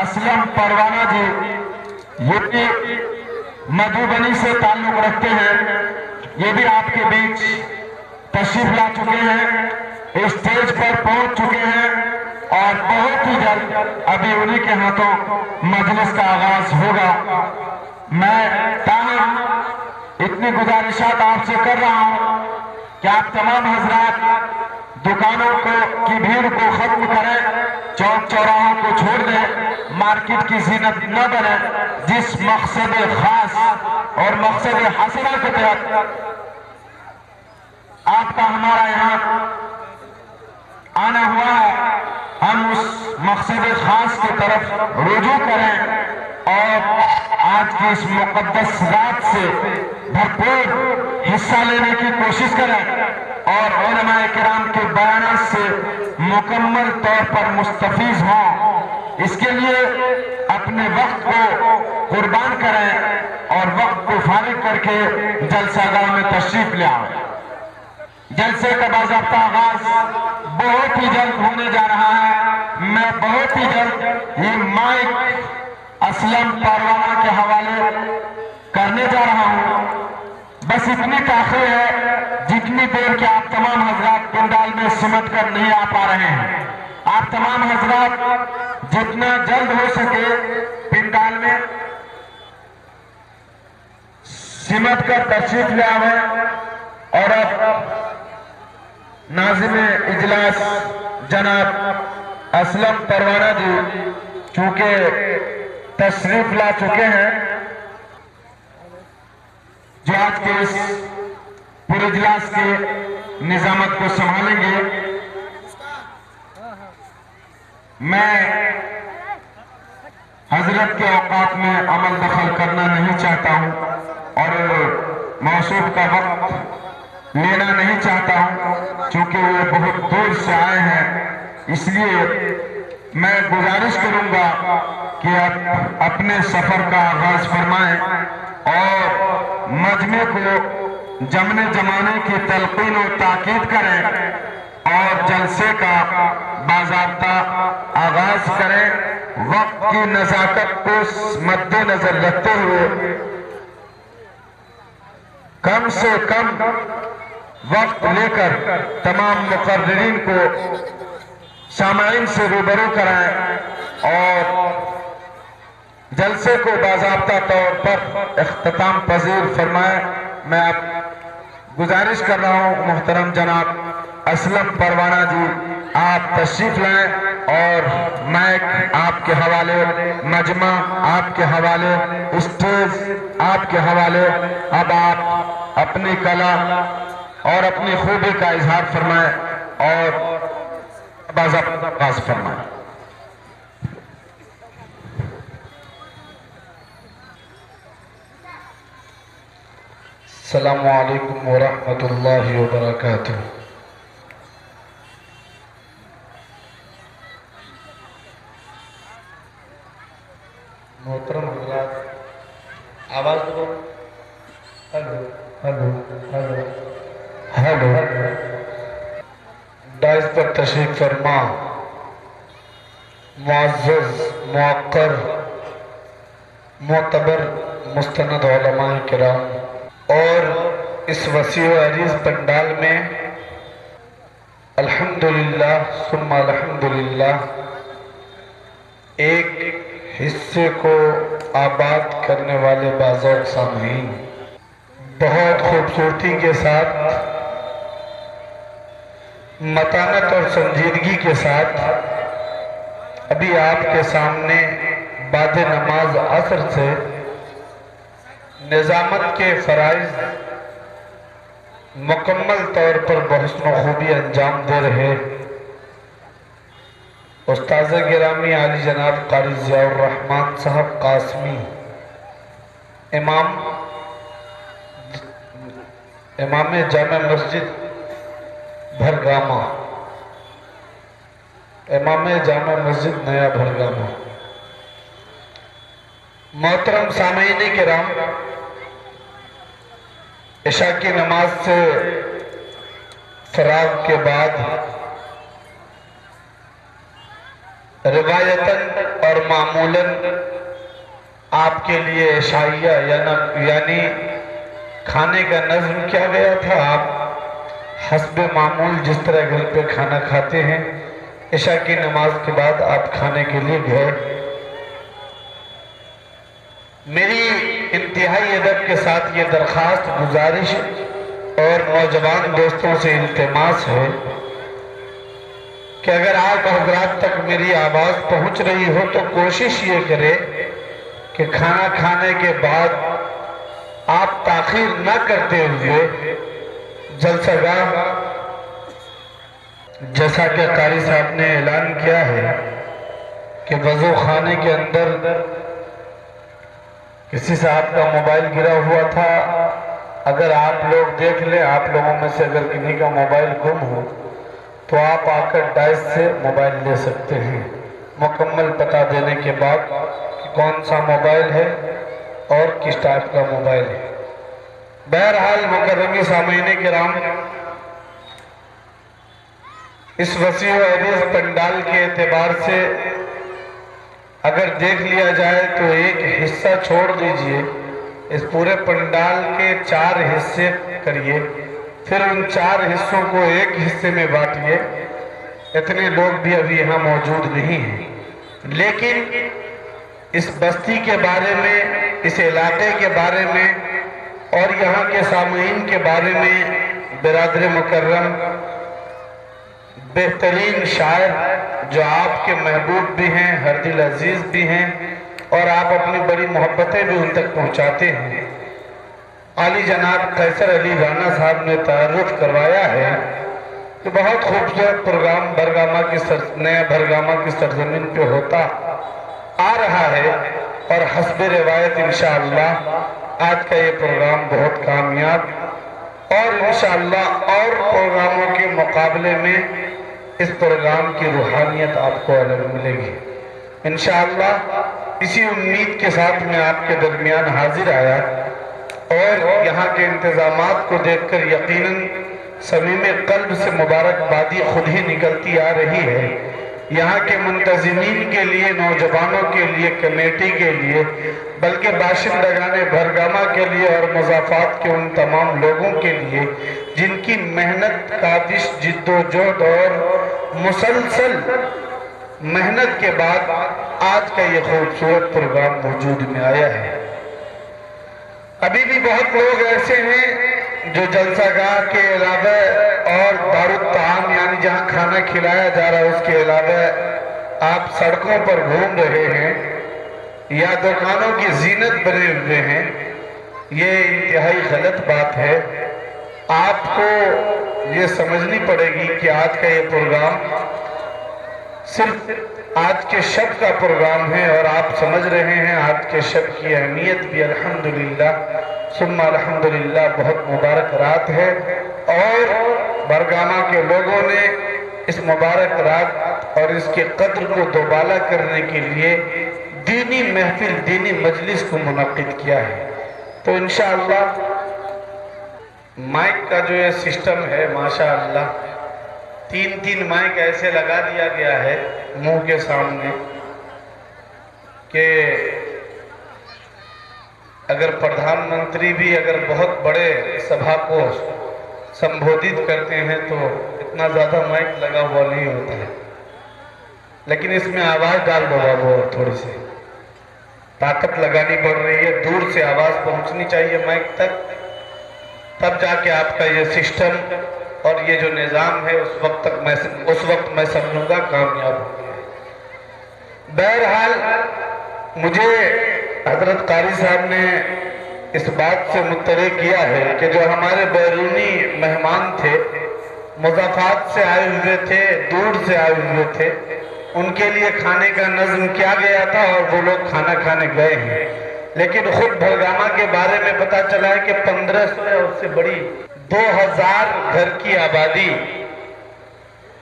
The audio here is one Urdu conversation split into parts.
اسلم پروانہ جی یہ بھی مدھوبنی سے تعلق رکھتے ہیں، یہ بھی آپ کے بیچ تشریف لا چکے ہیں، اسٹیج پر پہنچ چکے ہیں اور بہت ہی جلد ابھی انہی کے ہاتھوں مجلس کا آغاز ہوگا۔ میں تاہم اتنی گزارشات آپ سے کر رہا ہوں کہ آپ تمام حضرات دکانوں کی بھیڑ کو ختم کریں، چوک چوراہوں کو چھوڑ دیں، مارکیٹ کی زینت نہ بنے، جس مقصد خاص اور مقصد حسنہ کے تحت آپ کا ہمارا یہاں آنا ہوا ہے، ہم اس مقصد خاص کی طرف رجوع کریں اور آج کی اس مقدس رات سے بھرپور حصہ لینے کی کوشش کریں اور علماء کرام کے بیانات سے مکمل طور پر مستفیض ہوں۔ اس کے لیے اپنے وقت کو قربان کریں اور وقت کو فارغ کر کے جلسہ گاہ میں تشریف لے آئیں۔ جلسے کا باضابطہ آغاز بہت ہی جلد ہونے جا رہا ہے۔ میں بہت ہی جلد یہ مائک اسلم پروانہ کے حوالے کرنے جا رہا ہوں۔ بس اتنی تاخیر ہے جتنی دیر کہ آپ تمام حضرات پنڈال میں سمٹ کر نہیں آ پا رہے ہیں۔ آپ تمام حضرات جتنا جلد ہو سکے پنڈال میں سمٹ کر تشریف لے آئیں اور اب ناظم اجلاس جناب اسلم پروانہ جی چونکہ تشریف لا چکے ہیں جو آج کے اس پورے اجلاس کے نظامت کو سنبھالیں گے۔ میں حضرت کے اوقات میں عمل دخل کرنا نہیں چاہتا ہوں اور موصوف کا وقت لینا نہیں چاہتا ہوں چونکہ وہ بہت دور سے آئے ہیں، اس لیے میں گزارش کروں گا کہ آپ اپنے سفر کا آغاز فرمائیں اور مجمع کو جمنے جمانے کی تلقین و تاکید کریں اور جلسے کا باضابطہ آغاز کریں۔ وقت کی نزاکت کو مد نظر رکھتے ہوئے کم سے کم وقت لے کر تمام مقررین کو سامعین سے روبرو کرائیں اور جلسے کو باضابطہ طور پر اختتام پذیر فرمائیں۔ میں اب گزارش کر رہا ہوں محترم جناب اسلم پروانہ جی آپ تشریف لائیں اور مائک آپ کے حوالے، مجمع آپ کے حوالے، اسٹیج آپ کے حوالے۔ اب آپ اپنی کلا اور اپنی خوبی کا اظہار فرمائیں اور باضابطہ آغاز فرمائیں۔ السلام علیکم ورحمۃ اللہ وبرکاتہ۔ محترم حضرات آواز دو، hello hello hello hello, dais پر تشریف فرما معزز موقر معتبر مستند علماء کرام اور اس وسیع و عریض پنڈال میں الحمدللہ ثم الحمدللہ ایک حصے کو آباد کرنے والے باذوق سامعین، بہت خوبصورتی کے ساتھ، متانت اور سنجیدگی کے ساتھ ابھی آپ کے سامنے بعد نماز عصر سے نظامت کے فرائض مکمل طور پر بحسن و خوبی انجام دے رہے استاذ گرامی عالی جناب قاری ضیاء الرحمن صاحب قاسمی، امام جامع مسجد بھرگامہ، امام جامع مسجد نیا بھرگامہ۔ محترم سامعین کرام، عشاء کی نماز سے فراغ کے بعد روایتاً اور معمولاً آپ کے لیے عشائیہ یعنی کھانے کا نظم کیا گیا تھا۔ آپ حسب معمول جس طرح گھر پہ کھانا کھاتے ہیں، عشاء کی نماز کے بعد آپ کھانے کے لیے گئے۔ میری انتہائی ادب کے ساتھ یہ درخواست، گزارش اور نوجوان دوستوں سے التماس ہے کہ اگر آپ حضرات تک میری آواز پہنچ رہی ہو تو کوشش یہ کرے کہ کھانا کھانے کے بعد آپ تاخیر نہ کرتے ہوئے جلسہ گاہ، جیسا کہ قاری صاحب نے اعلان کیا ہے کہ وضو خانے کے اندر کسی صاحب کا موبائل گرا ہوا تھا، اگر آپ لوگ دیکھ لیں، آپ لوگوں میں سے اگر کسی کا موبائل گم ہو تو آپ آ کر ڈائس سے موبائل لے سکتے ہیں، مکمل پتہ دینے کے بعد کہ کون سا موبائل ہے اور کس ٹائپ کا موبائل ہے۔ بہرحال مکرمی سامعین کرام، اس وسیع و عریض پنڈال کے اعتبار سے اگر دیکھ لیا جائے تو ایک حصہ چھوڑ دیجئے، اس پورے پنڈال کے 4 حصے کریے، پھر ان 4 حصوں کو ایک حصے میں بانٹیے۔ اتنے لوگ بھی ابھی یہاں موجود نہیں ہیں، لیکن اس بستی کے بارے میں، اس علاقے کے بارے میں اور یہاں کے سامعین کے بارے میں برادر مکرم، بہترین شاعر جو آپ کے محبوب بھی ہیں، ہر دل عزیز بھی ہیں اور آپ اپنی بڑی محبتیں بھی ان تک پہنچاتے ہیں، عالی جناب قیصر علی رانا صاحب نے تعارف کروایا ہے کہ بہت خوبصورت پروگرام نیا بھرگامہ کی سرزمین پہ ہوتا آ رہا ہے، اور حسب روایت انشاءاللہ آج کا یہ پروگرام بہت کامیاب اور انشاءاللہ اور پروگراموں کے مقابلے میں اس پروگرام کی روحانیت آپ کو الگ ملے گی انشاءاللہ۔ اسی امید کے ساتھ میں آپ کے درمیان حاضر آیا اور یہاں کے انتظامات کو دیکھ کر یقیناً صمیم قلب سے مبارکبادی خود ہی نکلتی آ رہی ہے۔ یہاں کے منتظمین کے لیے، نوجوانوں کے لیے، کمیٹی کے لیے، بلکہ باشندگان بھرگامہ کے لیے اور مضافات کے ان تمام لوگوں کے لیے جن کی محنت، کاوش، جد و جہد اور مسلسل محنت کے بعد آج کا یہ خوبصورت پروگرام وجود میں آیا ہے۔ ابھی بھی بہت لوگ ایسے ہیں جو جلسہ گاہ کے علاوہ اور دارالطعام یعنی جہاں کھانا کھلایا جا رہا ہے اس کے علاوہ آپ سڑکوں پر گھوم رہے ہیں یا دکانوں کی زینت بنے ہوئے ہیں۔ یہ انتہائی غلط بات ہے۔ آپ کو یہ سمجھنی پڑے گی کہ آج کا یہ پروگرام صرف آج کے شب کا پروگرام ہے اور آپ سمجھ رہے ہیں آج کے شب کی اہمیت بھی الحمدللہ ثم الحمدللہ بہت مبارک رات ہے، اور بھرگامہ کے لوگوں نے اس مبارک رات اور اس کے قدر کو دوبالا کرنے کے لیے دینی محفل، دینی مجلس کو منعقد کیا ہے۔ تو انشاءاللہ مائک کا جو یہ سسٹم ہے ماشاءاللہ 3 مائک ایسے لگا دیا گیا ہے منہ کے سامنے کہ اگر پردھان منتری بھی اگر بہت بڑے سبھا کو سمبودھت کرتے ہیں تو اتنا زیادہ مائک لگا ہوا نہیں ہوتا ہے، لیکن اس میں آواز ڈال دو بابو اور تھوڑی سی طاقت لگانی پڑ رہی ہے، دور سے آواز پہنچنی چاہیے مائک تک، تب جا کے آپ کا یہ سسٹم اور یہ جو نظام ہے اس وقت میں سمجھوں گا کامیاب ہو گیا۔ بہرحال مجھے حضرت قاری صاحب نے اس بات سے مطلع کیا ہے کہ جو ہمارے بیرونی مہمان تھے، مضافات سے آئے ہوئے تھے، دور سے آئے ہوئے تھے، ان کے لیے کھانے کا نظم کیا گیا تھا اور وہ لوگ کھانا کھانے گئے ہیں، لیکن خود بھرگامہ کے بارے میں پتا چلا ہے کہ 1500 یا اس سے بڑی 2000 گھر کی آبادی،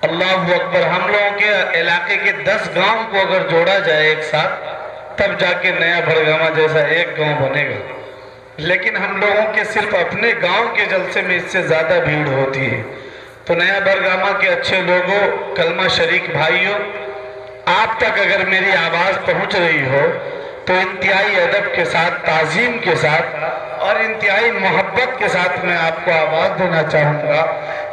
اللہ اکبر، ہم لوگوں کے علاقے کے 10 گاؤں کو اگر جوڑا جائے ایک ساتھ تب جا کے نیا بھرگامہ جیسا ایک گاؤں بنے گا، لیکن ہم لوگوں کے صرف اپنے گاؤں کے جلسے میں اس سے زیادہ بھیڑ ہوتی ہے۔ تو نیا بھرگامہ کے اچھے لوگوں، کلمہ شریک بھائیوں، آپ تک اگر میری آواز پہنچ رہی ہو تو انتہائی ادب کے ساتھ، تعظیم کے ساتھ اور انتہائی محبت کے ساتھ میں آپ کو آواز دینا چاہوں گا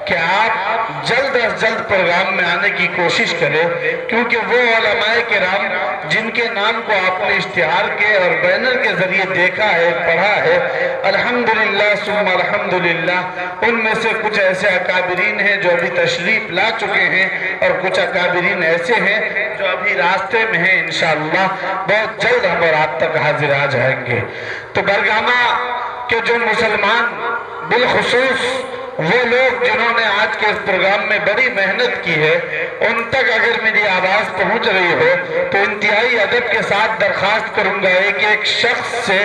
کہ آپ جلد از جلد پروگرام میں آنے کی کوشش کریں، کیونکہ وہ علماء کرام جن کے نام کو آپ نے اشتہار کے اور بینر کے ذریعے دیکھا ہے، پڑھا ہے، الحمدللہ ثم الحمدللہ، ان میں سے کچھ ایسے اکابرین ہیں جو ابھی تشریف لا چکے ہیں اور کچھ اکابرین ایسے ہیں جو ابھی راستے میں ہیں، انشاءاللہ بہت جلد ہم اور آپ تک حاضر آ جائیں گے۔ تو بھرگامہ کے جو مسلمان، بالخصوص وہ لوگ جنہوں نے آج کے اس پروگرام میں بڑی محنت کی ہے، ان تک اگر میری آواز پہنچ رہی ہو تو انتہائی ادب کے ساتھ درخواست کروں گا ایک ایک شخص سے،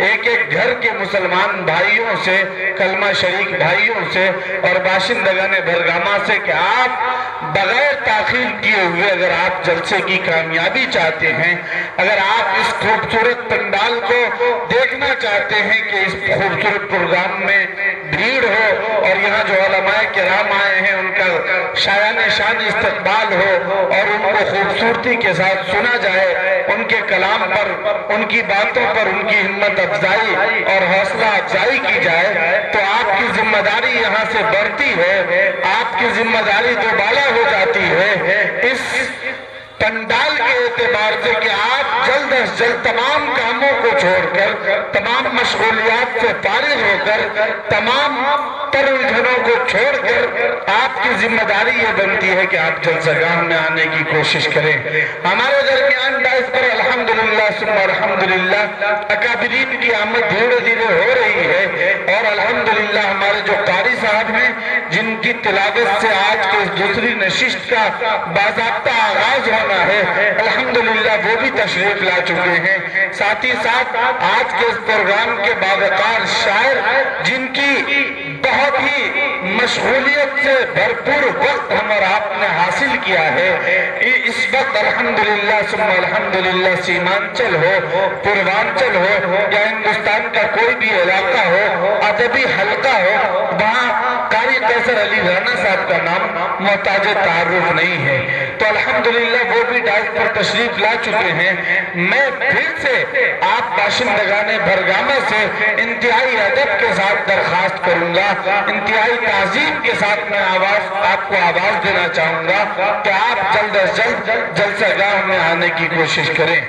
ایک ایک گھر کے مسلمان بھائیوں سے، کلمہ شریک بھائیوں سے اور باشندگان بھرگامہ سے کہ آپ بغیر تاخیر کیے ہوئے اگر آپ جلسے کی کامیابی چاہتے ہیں، اگر آپ اس خوبصورت پنڈال کو دیکھنا چاہتے ہیں کہ اس خوبصورت پروگرام میں بھیڑ ہو اور یہاں جو علماء کرام آئے ہیں ان کا شایان شان استقبال ہو اور ان کو خوبصورتی کے ساتھ سنا جائے، ان کے کلام پر، ان کی باتوں پر ان کی ہمت افزائی اور حوصلہ افزائی کی جائے، تو آپ کی ذمہ داری یہاں سے بڑھتی ہے، آپ کی ذمہ داری دوبالا ہو جاتی ہے اس پنڈال کے اعتبار سے کہ آپ جلد از جلد تمام کاموں کو چھوڑ کر، تمام مشغولیات سے فارغ ہو کر، تمام تر الجھنوں کو چھوڑ کر آپ کی ذمہ داری یہ بنتی ہے کہ آپ جلسہ گاہ میں آنے کی کوشش کریں۔ ہمارے درمیان ڈائس پر الحمدللہ ثم الحمدللہ اکابرین کی آمد دھیرے دھیرے ہو رہی ہے اور الحمدللہ ہمارے جو قاری صاحب ہیں جن کی تلاوت سے آج کے اس دوسری نشست کا باضابطہ آغاز ہونا ہے، الحمدللہ وہ بھی تشریف لا چکے ہیں۔ ساتھ ہی ساتھ آج کے اس پروگرام کے باوقار شاعر جن کی بہت ہی مشغولیت سے بھرپور وقت ہم اور آپ نے حاصل کیا ہے، اس وقت الحمدللہ ثم الحمدللہ سیمانچل ہو، پوروانچل ہو یا ہندوستان کا کوئی بھی علاقہ ہو، ادبی حلقہ ہو، وہاں قاری قیصر علی رانا صاحب کا نام محتاج تعارف نہیں ہے۔ تو الحمدللہ وہ بھی ڈائس پر تشریف لا چکے ہیں۔ میں پھر سے آپ باشندگان بھرگامہ سے انتہائی ادب کے ساتھ درخواست کروں گا، انتہائی تعظیم کے ساتھ میں آپ کو آواز دینا چاہوں گا کہ آپ جلد از جلد جلسہ گاہ میں آنے کی کوشش کریں۔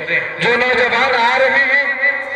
جو نوجوان آ رہے ہیں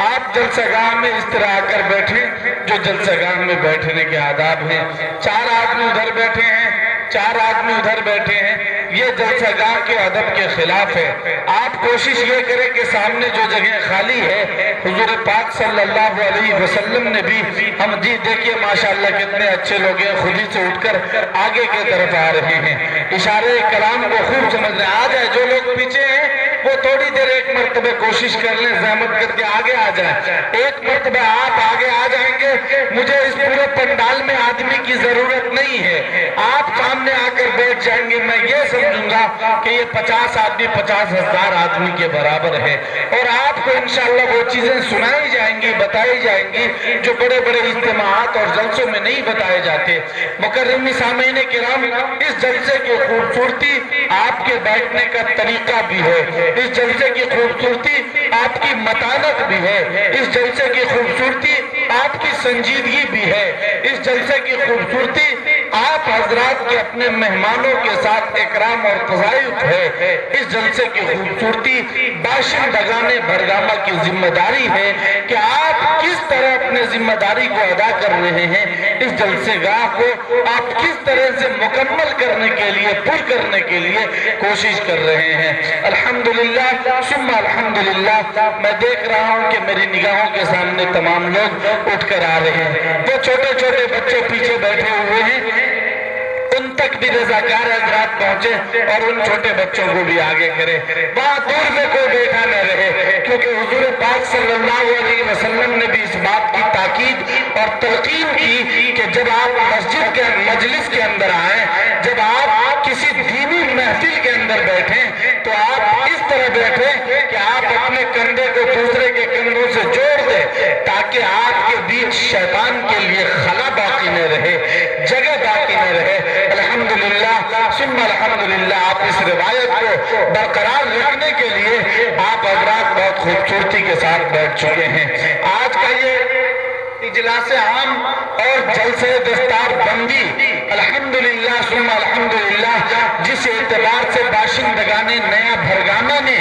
آپ جلسہ گاہ میں اس طرح آ کر بیٹھیں جو جلسہ گاہ میں بیٹھنے کے آداب ہیں۔ 4 آدمی ادھر بیٹھے ہیں، 4 آدمی ادھر بیٹھے ہیں، یہ جلسہ گاہ کے ادب کے خلاف ہے۔ آپ کوشش یہ کریں کہ سامنے جو جگہ خالی ہے، حضور پاک صلی اللہ علیہ وسلم نے بھی ہم جی دیکھیے ماشاءاللہ کتنے اچھے لوگ ہیں، خود ہی سے اٹھ کر آگے کے طرف آ رہے ہیں، اشارے کلام کو خوب سمجھ رہے ہیں۔ آ جائے جو لوگ پیچھے ہیں وہ تھوڑی دیر ایک مرتبہ کوشش کر لیں، زحمت کر کے آگے آ جائیں۔ ایک مرتبہ آپ آگے آ جائیں گے، مجھے اس پورے پنڈال میں آدمی کی ضرورت نہیں ہے، آپ سامنے آ کر بیٹھ جائیں گے، میں یہ سمجھوں گا کہ یہ 50 آدمی 50,000 آدمی کے برابر ہے اور آپ کو انشاءاللہ وہ چیزیں سنائی جائیں گی، بتائی جائیں گی جو بڑے بڑے اجتماعات اور جلسوں میں نہیں بتائے جاتے۔ مکرمی سامعین کرام، اس جلسے کی خوبصورتی آپ کے بیٹھنے کا طریقہ بھی ہے، اس جلسے کی خوبصورتی آپ کی متانت بھی ہے، اس جلسے کی خوبصورتی آپ کی سنجیدگی بھی ہے، اس جلسے کی خوبصورتی آپ آپ حضرات کے اپنے مہمانوں کے ساتھ اکرام اور تضیف ہے، اس جلسے کی خوبصورتی باشندگان بھرگامہ کی ذمہ داری ہے کہ آپ کس طرح اپنے ذمہ داری کو ادا کر رہے ہیں، اس جلسے گاہ کو آپ کس طرح سے مکمل کرنے کے لیے، پر کرنے کے لیے کوشش کر رہے ہیں۔ الحمدللہ ثم الحمدللہ، میں دیکھ رہا ہوں کہ میری نگاہوں کے سامنے تمام لوگ اٹھ کر آ رہے ہیں۔ وہ چھوٹے چھوٹے بچے پیچھے بیٹھے ہوئے ہیں، ان تک بھی رضاکار حضرات پہنچے اور ان چھوٹے بچوں کو بھی آگے کرے، وہاں دور میں کوئی بیٹھا نہ رہے، کیونکہ حضور پاک صلی اللہ علیہ وسلم نے بھی اس بات کی تاکید اور تلقین کی کہ جب آپ مسجد کے مجلس کے اندر آئیں، جب آپ کسی دینی محفل کے اندر بیٹھیں تو آپ اس طرح بیٹھیں کہ آپ اپنے کندھے کو دوسرے کے کندھوں سے جوڑ دیں، تاکہ آپ کے بیچ شیطان کے لیے خلا باقی نہ رہے، جگہ باقی نہ رہے۔ الحمدللہ ثم الحمدللہ، آپ اس روایت کو برقرار رکھنے کے لیے آپ حضرات بہت خوبصورتی کے ساتھ بیٹھ چکے ہیں۔ آج کا یہ اجلاس عام اور جلسے دستار بندی الحمدللہ ثم الحمدللہ، جس اعتبار سے باشندگان نیا بھرگامہ نے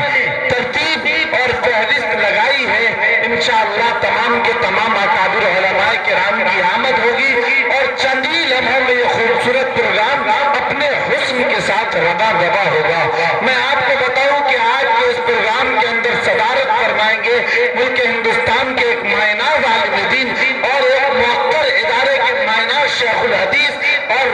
ترتیب اور فہرست لگائی ہے، انشاءاللہ تمام کے تمام اکابر علماء کرام کی آمد ہوگی اور چند ہی لمحوں میں یہ خوبصورت پروگرام اپنے حسن کے ساتھ ربا دبا ہوگا۔ میں آپ کو بتاؤں کہ آج کے اس پروگرام کے اندر صدارت فرمائیں گے ملک ہندوستان کے ایک مائناز عالم دین اور ایک موقر ادارے کے مائناز شیخ الحدیث اور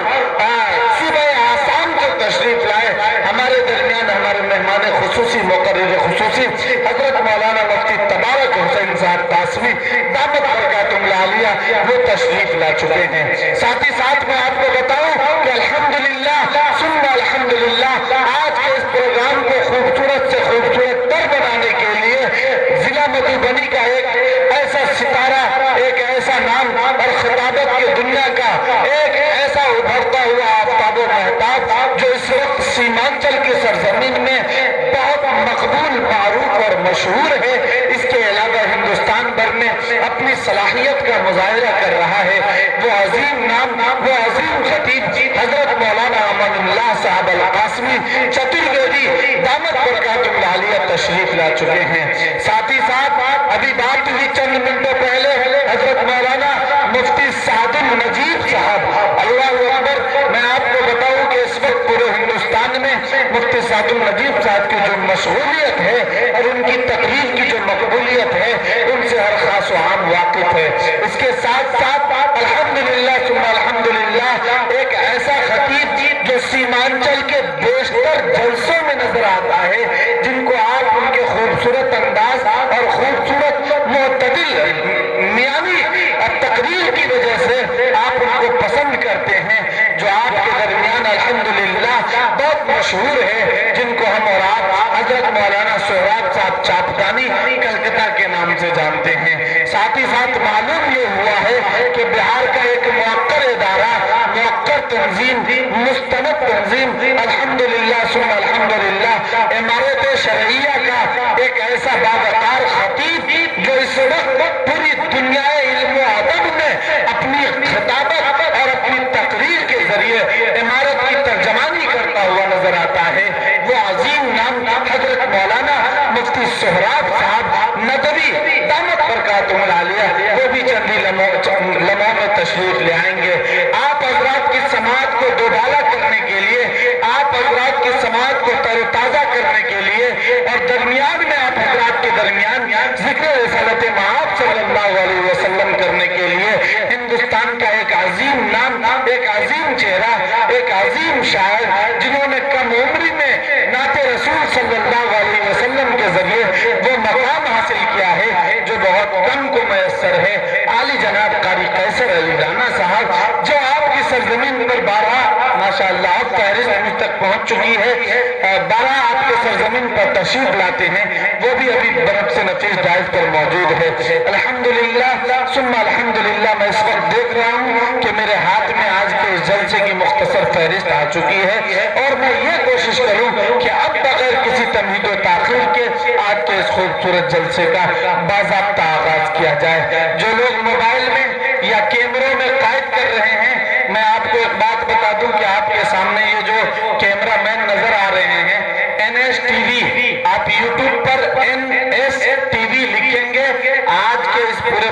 صوبہ آسام کو تشریف لائے۔ ہمارے درمیان ہمارے مہمان خصوصی مقرر خصوصی حضرت مولانا مفتی تبارک حسین صاحب قاسمی دامت برکاتہم العالیہ وہ تشریف لا چکے ہیں۔ ساتھ ہی ساتھ میں آپ کو بتاؤں کہ الحمدللہ ثم الحمدللہ، آج کے اس پروگرام کو خوبصورت سے خوبصورت تر بنانے کے لیے ضلع مدھوبنی کا ایک ایسا ستارہ، ایک ایسا نام اور خطابت کی دنیا کا ایک ایسا ابھرتا ہوا آفتاب و مہتاب جو اس وقت سیمانچل کی سرزمین میں بہت مقبول، معروف اور مشہور ہے، اس کے علاوہ ہندوستان بھر میں اپنی صلاحیت کا مظاہرہ کر رہا ہے، وہ عظیم نام، وہ عظیم خطیب حضرت مولانا امان اللہ صاحب القاسمی چترویدی دامت برکاتہم العالیہ تشریف لا چکے ہیں۔ ساتھ ہی ساتھ ابھی بات ہوئی چند منٹوں پہلے حضرت مولانا مفتی سعد النجیب صاحب، اللہ اکبر۔ میں آپ کو بتاؤں کہ اس وقت پورے ہندوستان میں مفتی سعد النجیب صاحب کی جو مشغولیت ہے اور ان کی تقریر کی جو مقبولیت ہے، ان سے ہر خاص و عام واقف ہے۔ اس کے ساتھ ساتھ الحمدللہ ثم الحمدللہ، ایک ایسا خطیب جو سیمانچل کے بیشتر جلسوں میں نظر آتا ہے، جن کو آپ ان کے خوبصورت انداز اور خوبصورت معتدل میانی تقریر کی وجہ سے آپ ان کو پسند کرتے ہیں، جو آپ کے درمیان الحمدللہ بہت مشہور ہے، جن کو ہم اور آپ حضرت مولانا سہراب صاحب چاپدانی کلکتہ کے نام سے جانتے ہیں۔ ساتھ ہی ساتھ معلوم یہ ہوا ہے کہ بہار کا ایک موقر ادارہ، موقر تنظیم، مستند تنظیم الحمدللہ ثم الحمدللہ، امارت شرعیہ کا ایک ایسا باوقار خطیب جو اس وقت پوری دنیا علم و ادب میں اپنی خطابت اور اپنی تقریر کے ذریعے امارت کی ترجمانی کرتا ہوا نظر آتا ہے، وہ عظیم نام حضرت مولانا مفتی سہراب صاحب ندوی دامت برکاتہم العالیہ، وہ بھی چند لمحوں میں تشریف لے آئیں گے۔ آپ حضرات کی سماعت کو دوبالا کرنے کے لیے، آپ حضرات کی سماعت کو تر و تازہ کرنے کے لیے اور درمیان میں آپ حضرات کے درمیان ذکر رسالت مآب صلی اللہ علیہ وسلم کرنے کے لیے ہندوستان کا ایک عظیم نام، ایک عظیم چہرہ، ایک عظیم شاعر، جنہوں نے کم عمری میں نعت رسول صلی اللہ علیہ وسلم کے ذریعے وہ مقام حاصل کیا ہے جو بہت کم کو میسر ہے، عالی جناب قاری قیصر علی رانا صاحب، جو آپ کی سرزمین پر بارہ ماشاءاللہ اب فہرست مجھ تک پہنچ چکی ہے، بارہ آپ کے سرزمین پر تشریف لاتے ہیں، وہ بھی ابھی برف سے نفیس ڈائز پر موجود ہے۔ الحمدللہ ثم الحمدللہ، میں اس وقت دیکھ رہا ہوں کہ میرے ہاتھ میں آج کے اس جلسے کی مختصر فہرست آ چکی ہے اور میں یہ کوشش کروں کہ اب بغیر کسی تمہید و تاخیر کے آج کے اس خوبصورت جلسے کا باضابطہ آغاز کیا جائے۔ جو لوگ موبائل میں یا کیمروں میں قائد کر رہے ہیں، میں آپ کو ایک بات بتا دوں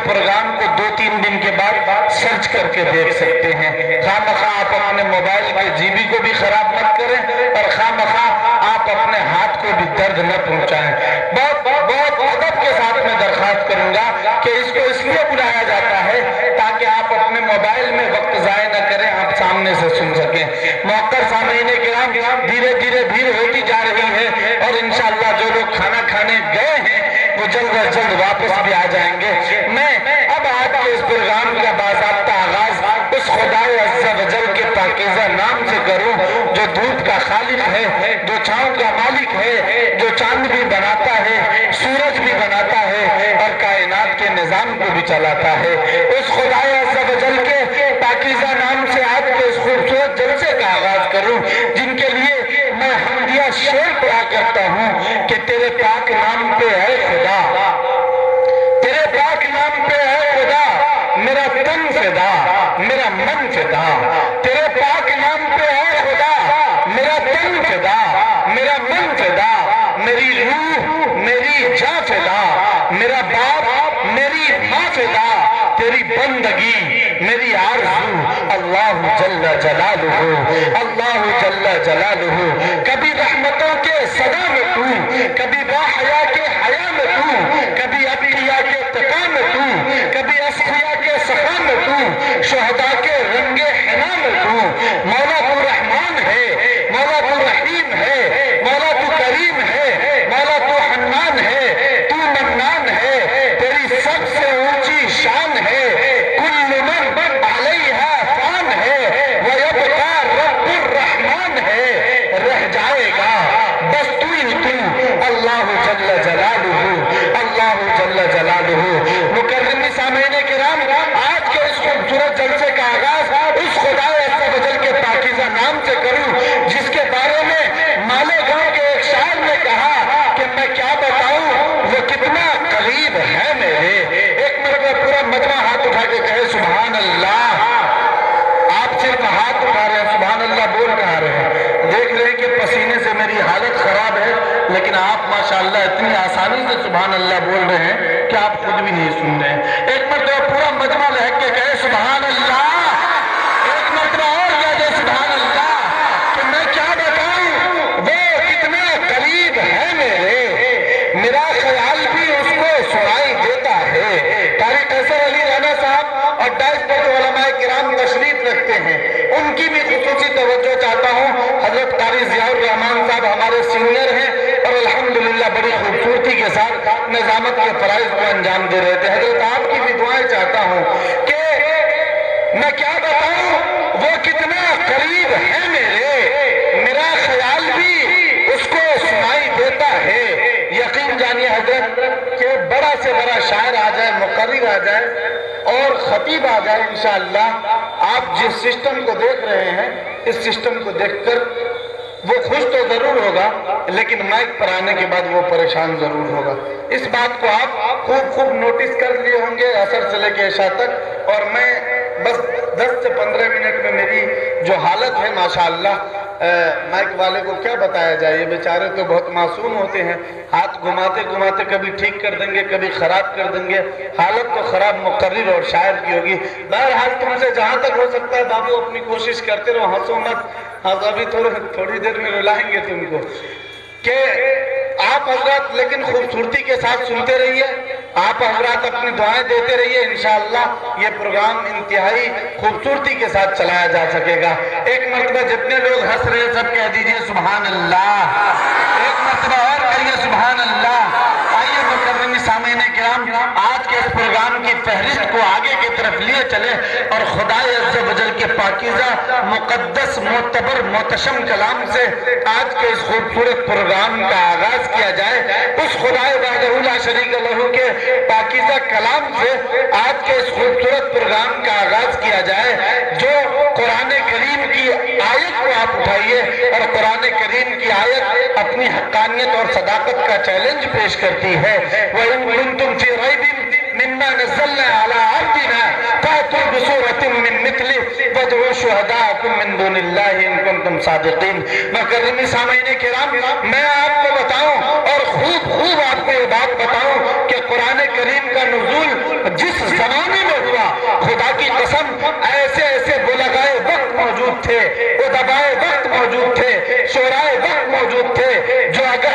پروگرام کو 2-3 دن کے بعد سرچ کر کے دیکھ سکتے ہیں۔ خواہ مخواہ آپ اپنے موبائل کے جی بی کو بھی خراب مت کریں اور خواہ مخواہ آپ اپنے ہاتھ کو بھی درد نہ پہنچائیں۔ بہت ادب کے ساتھ میں درخواست کروں گا کہ اس کو اس لیے بلایا جاتا ہے تاکہ آپ اپنے موبائل میں وقت ضائع نہ کریں، آپ سامنے سے سن سکیں۔ موقر سامعین کرام، دھیرے دھیرے بھیڑ ہوتی جا رہی ہے اور انشاءاللہ جو لوگ کھانا کھانے گئے ہیں وہ جلد از جلد واپس بھی آ جائیں گے۔ میں اب آج کے اس پروگرام کا باضابطہ آغاز اس خدائے عز و جل کے پاکیزہ نام سے کروں جو دھوپ کا خالق ہے، جو چھاؤں کا مالک ہے، جو چاند بھی بناتا ہے، سورج بھی بناتا ہے اور کائنات کے نظام کو بھی چلاتا ہے۔ اس خدائے عز و جل کے پاکیزہ نام سے آج کے اس خوبصورت جلسے کا آغاز کروں جن کے لیے میں حمدیہ شعر پڑھا کرتا ہوں کہ تیرے پاک نام پہ ہے خدا، تیرے پاک نام پہ ہے خدا، میرا تن فدا، میرا من فدا، تیرے پاک نام پہ ہے خدا، میرا تن فدا، میرا من فدا، میری روح میری جاں فدا، میرا باپ میری ماں فدا، تیری بندگی میری آرزو، اللہ جل جلالہ، اللہ جل جلالہ۔ کبھی رحمتوں کے صدا میں تو، کبھی با حیا کے حیا میں تو، کبھی ابقیہ کے تقا میں تو، کبھی اصفیہ کے صفا میں تو، شہداء کے رنگ حنا میں تو۔ مولا تو رحمان ہے، مولا تو رحیم ہے، مولا تو کریم ہے، مولا تو حنان ہے، تو منان ہے، تیری سب سے اونچی شان ہے، کل من علیہا فان ہے، ویبقا رب الرحمن ہے، رہ جائے گا بس تو ہی تو، اللہ جل جلالہ، اللہ جل جلالہ۔ مکرمی سامعین کرام، آج کے اس خوبصورت جلسے کا آغاز اس خدائے عز و جل کے پاکیزہ نام سے کروں جس کے بارے میں مالیگاؤں کے ایک شاعر نے کہا کہ میں کیا بتاؤں وہ کتنا قریب ہے میرے۔ ایک مرتبہ پورا مجمع ہاتھ اٹھا کے کہے سبحان اللہ۔ آپ صرف ہاتھ اٹھا رہے ہیں، سبحان اللہ بول کہا رہے ہیں، دیکھ رہے ہیں کہ پسینے سے میری حالت خراب ہے لیکن آپ ماشاءاللہ اتنی آسانی سے سبحان اللہ بول رہے ہیں کہ آپ خود بھی نہیں سن رہے ہیں۔ ایک مرتبہ پورا مجمع لہک کے کہے سبحان اللہ، ایک مرتبہ اور کہہ دے سبحان اللہ کہ میں کیا بتاؤں وہ کتنا قریب ہے میرے، میرا خیال بھی اس کو سنائی دیتا ہے۔ قاری قیصر علی رانا صاحب اور 22 علماء کرام تشریف رکھتے ہیں، ان کی بھی خصوصی توجہ چاہتا ہوں۔ حضرت قاری ضیاء الرحمان صاحب ہمارے سینئر ہیں اور الحمدللہ بڑی خوبصورتی کے ساتھ نظامت کے فرائض کو انجام دے رہے تھے۔ حضرت آپ کی بھی دعائیں چاہتا ہوں کہ میں کیا بتاؤں وہ کتنا قریب ہے میرے، میرا خیال بھی اس کو سنائی دیتا ہے۔ یقین جانیے حضرت کہ بڑا سے بڑا شاعر آ جائے، مقرر آ جائے اور خطیب آ جائے، انشاءاللہ آپ جس سسٹم کو دیکھ رہے ہیں اس سسٹم کو دیکھ کر وہ خوش تو ضرور ہوگا لیکن مائک پر آنے کے بعد وہ پریشان ضرور ہوگا۔ اس بات کو آپ خوب نوٹس کر لیے ہوں گے عصر سے لے کے عشاء تک، اور میں بس 10 سے 15 منٹ میں میری جو حالت ہے ماشاءاللہ مائک والے کو کیا بتایا جائے، یہ بیچارے تو بہت معصوم ہوتے ہیں، ہاتھ گھماتے گھماتے کبھی ٹھیک کر دیں گے کبھی خراب کر دیں گے، حالت تو خراب مقرر اور شاعر کی ہوگی۔ بہرحال تم سے جہاں تک ہو سکتا ہے بابو اپنی کوشش کرتے رہو، ہنسو مت، ابھی تھوڑی دیر میں رلائیں گے تم کو کہ آپ حضرات لیکن خوبصورتی کے ساتھ سنتے رہیے، آپ حضرات اپنی دعائیں دیتے رہیے، انشاءاللہ یہ پروگرام انتہائی خوبصورتی کے ساتھ چلایا جا سکے گا۔ ایک مرتبہ جتنے لوگ ہنس رہے ہیں سب کہہ دیجئے سبحان اللہ، ایک مرتبہ اور کہیے سبحان اللہ۔ آئیے مکرمی سامعین کرام، آج کے اس پروگرام کی فہرست کو آگے کی طرف لیے چلے اور خدائے عز و جل کے پاکیزہ مقدس معتبر محتشم کلام سے آج کے اس خوبصورت پروگرام کا آغاز کیا جائے۔ اس خدائے وحدہ لا شریک لہ کے پاکیزہ کلام سے آج کے اس خوبصورت پروگرام کا آغاز کیا جائے جو قرآن کریم کی آیت کو آپ اٹھائیے اور قرآن کریم کی آیت اپنی حقانیت اور صداقت کا چیلنج پیش کرتی ہے۔ وَإِن كُنتُمْ فِي رَيْبٍ مِّمَّا نَزَّلْنَا عَلَىٰ عَبْدِنَا فَأْتُوا بِسُورَةٍ مِّن مِّثْلِهِ وَادْعُوا شُهَدَاءَكُم مِّن دُونِ اللَّهِ إِن كُنتُمْ صَادِقِينَ۔ مکرمی سامعین کرام، میں آپ کو بتاؤں اور خوب آپ کو یہ بات بتاؤں کہ قرآن کریم کا نزول جس زمانے میں ہوا. خدا کی قسم ایسے ایسے بلغائے وقت موجود تھے, ادبائے وقت موجود تھے, شعرائے وقت موجود تھے, جو اگر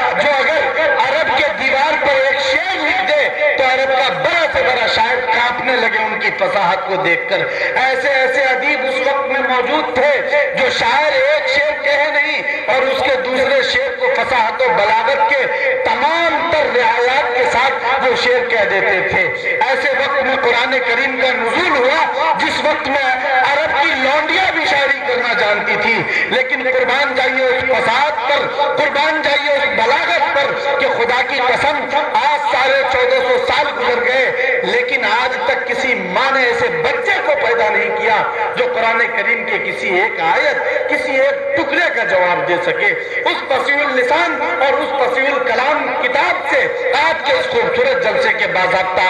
عرب کے دیوار پر ایک شعر لکھ دے تو عرب کا بڑا سے بڑا شاعر کانپنے لگے ان کی فصاحت کو دیکھ کر. ایسے ایسے ادیب اس وقت میں موجود تھے جو شاعر ایک شعر کہے نہیں اور اس کے دوسرے شعر کو فصاحت و بلاغت کے تمام تر رعایات کے ساتھ وہ شعر کہہ دیتے تھے. ایسے وقت میں قرآن کریم کا نزول ہوا جس وقت میں عرب کی لونڈیاں بھی شاعری کرنا جانتی تھی, لیکن قربان جائیے اس فصاحت پر, قربان جائیے اس بلاغت پر کہ خدا کی قسم آج 1450 سال گزر گئے لیکن آج تک کسی ماں نے ایسے بچے کو پیدا نہیں کیا جو قرآن کریم کے کسی ایک آیت, کسی ایک ٹکڑے کا جواب دے سکے. اس فصیح اللسان اور اس فصیح الکلام کتاب سے آج کے اس خوبصورت جلسے کے باضابطہ